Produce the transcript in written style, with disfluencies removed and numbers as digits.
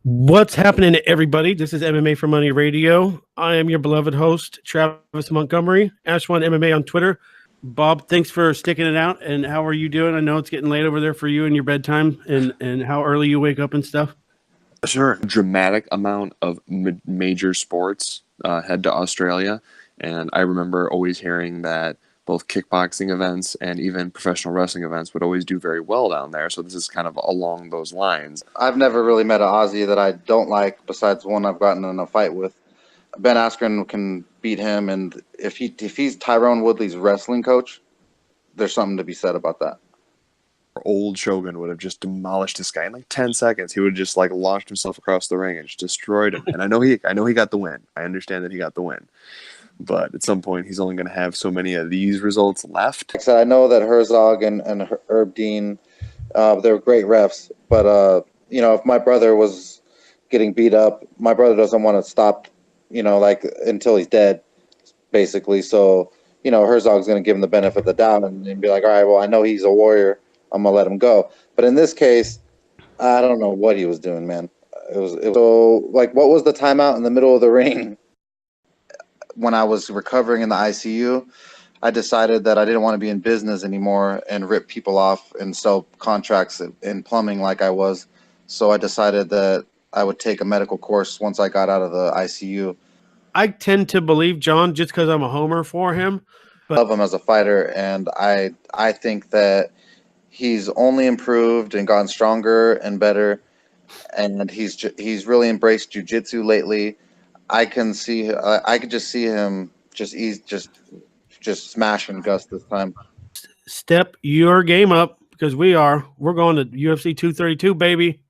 What's happening, everybody? This is MMA for Money Radio. I am your beloved host, Travis Montgomery, Ash1 MMA on Twitter. Bob, thanks for sticking it out. And how are you doing? I know it's getting late over there for you and your bedtime and how early you wake up and stuff. Sure. Dramatic amount of major sports head to Australia. And I remember always hearing that both kickboxing events and even professional wrestling events would always do very well down there. So this is kind of along those lines. I've never really met an Aussie that I don't like besides one I've gotten in a fight with. Ben Askren can beat him, and if he's Tyrone Woodley's wrestling coach, there's something to be said about that. Old Shogun would have just demolished this guy in like 10 seconds. He would have just like launched himself across the ring and just destroyed him. And I know he got the win. I understand that he got the win. But at some point, he's only going to have so many of these results left. Like I said, I know that Herzog and Herb Dean, they're great refs. But, if my brother was getting beat up, my brother doesn't want to stop, until he's dead, basically. So, Herzog's going to give him the benefit of the doubt and be like, all right, well, I know he's a warrior. I'm going to let him go. But in this case, I don't know what he was doing, man. It was so, like, what was the timeout in the middle of the ring? When I was recovering in the ICU, I decided that I didn't want to be in business anymore and rip people off and sell contracts in plumbing like I was. So I decided that I would take a medical course once I got out of the ICU. I tend to believe John just because I'm a homer for him. But I love him as a fighter, and I think that he's only improved and gotten stronger and better, and he's really embraced jiu-jitsu lately. I could just see him just smashing Gus this time. Step your game up because we're going to UFC 232, baby.